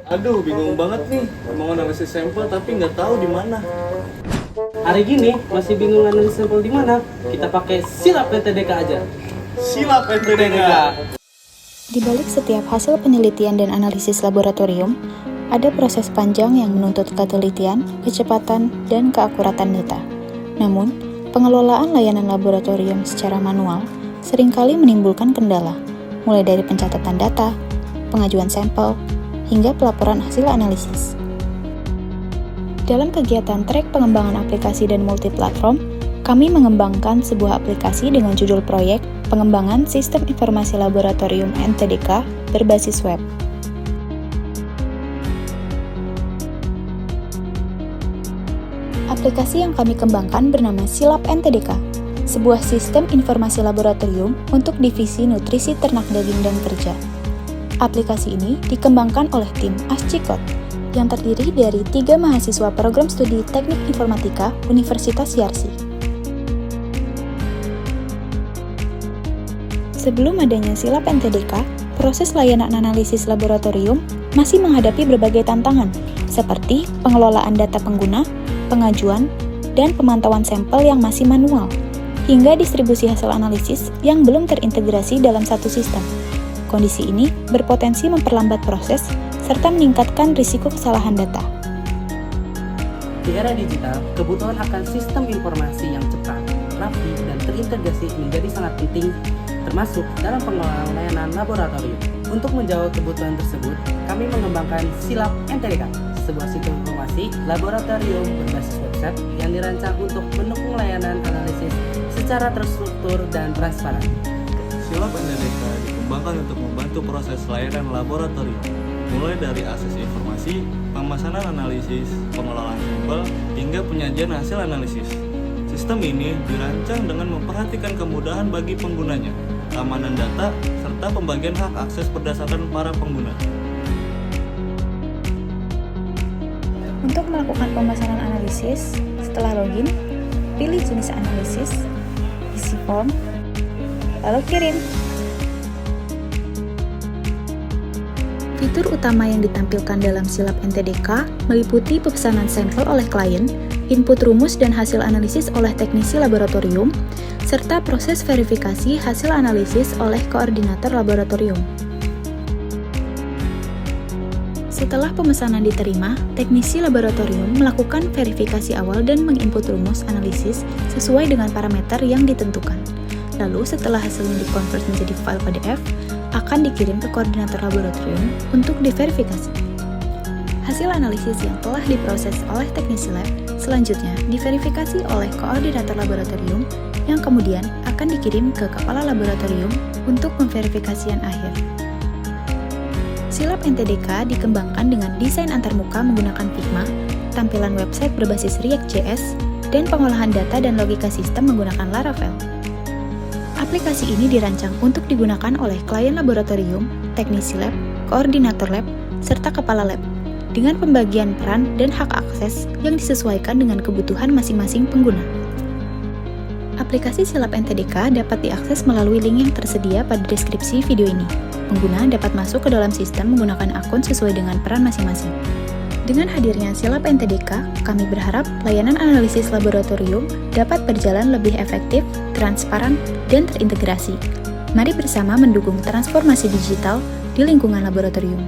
Aduh, bingung banget nih. Mau analisis sampel tapi nggak tahu di mana. Hari gini masih bingung analisis sampel di mana? Kita pakai silap NTDK aja. Silap NTDK. Di balik setiap hasil penelitian dan analisis laboratorium, ada proses panjang yang menuntut ketelitian, kecepatan, dan keakuratan data. Namun, pengelolaan layanan laboratorium secara manual seringkali menimbulkan kendala, mulai dari pencatatan data, pengajuan sampel, hingga pelaporan hasil analisis. Dalam kegiatan track pengembangan aplikasi dan multiplatform, kami mengembangkan sebuah aplikasi dengan judul proyek Pengembangan Sistem Informasi Laboratorium NTDK berbasis web. Aplikasi yang kami kembangkan bernama Silap NTDK, sebuah sistem informasi laboratorium untuk divisi nutrisi ternak daging dan kerja. Aplikasi ini dikembangkan oleh tim Ascikot yang terdiri dari 3 mahasiswa program studi Teknik Informatika Universitas Yarsi. Sebelum adanya Silap NTDK, proses layanan analisis laboratorium masih menghadapi berbagai tantangan, seperti pengelolaan data pengguna, pengajuan, dan pemantauan sampel yang masih manual, hingga distribusi hasil analisis yang belum terintegrasi dalam satu sistem. Kondisi ini berpotensi memperlambat proses serta meningkatkan risiko kesalahan data. Di era digital, kebutuhan akan sistem informasi yang cepat, rapi, dan terintegrasi menjadi sangat penting, termasuk dalam pengelolaan layanan laboratorium. Untuk menjawab kebutuhan tersebut, kami mengembangkan Silap NTDK, sebuah sistem informasi laboratorium berbasis website yang dirancang untuk mendukung layanan analisis secara terstruktur dan transparan. Silap NTDK dikembangkan untuk membantu proses layanan laboratorium, mulai dari akses informasi, pemesanan analisis, pengelolaan sampel, hingga penyajian hasil analisis. Sistem ini dirancang dengan memperhatikan kemudahan bagi penggunanya, keamanan data, serta pembagian hak akses berdasarkan para pengguna. Untuk melakukan pemesanan analisis, setelah login, pilih jenis analisis, isi form, lalu kirim. Fitur utama yang ditampilkan dalam Silap NTDK meliputi pemesanan sampel oleh klien, input rumus dan hasil analisis oleh teknisi laboratorium, serta proses verifikasi hasil analisis oleh koordinator laboratorium. Setelah pemesanan diterima, teknisi laboratorium melakukan verifikasi awal dan menginput rumus analisis sesuai dengan parameter yang ditentukan. Lalu setelah hasilnya dikonvert menjadi file PDF, akan dikirim ke koordinator laboratorium untuk diverifikasi. Hasil analisis yang telah diproses oleh teknisi lab selanjutnya diverifikasi oleh koordinator laboratorium yang kemudian akan dikirim ke kepala laboratorium untuk pemverifikasian akhir. Silap NTDK dikembangkan dengan desain antarmuka menggunakan Figma, tampilan website berbasis React.js, dan pengolahan data dan logika sistem menggunakan Laravel. Aplikasi ini dirancang untuk digunakan oleh klien laboratorium, teknisi lab, koordinator lab, serta kepala lab, dengan pembagian peran dan hak akses yang disesuaikan dengan kebutuhan masing-masing pengguna. Aplikasi Silap NTDK dapat diakses melalui link yang tersedia pada deskripsi video ini. Pengguna dapat masuk ke dalam sistem menggunakan akun sesuai dengan peran masing-masing. Dengan hadirnya Silap NTDK, kami berharap layanan analisis laboratorium dapat berjalan lebih efektif, transparan, dan terintegrasi. Mari bersama mendukung transformasi digital di lingkungan laboratorium.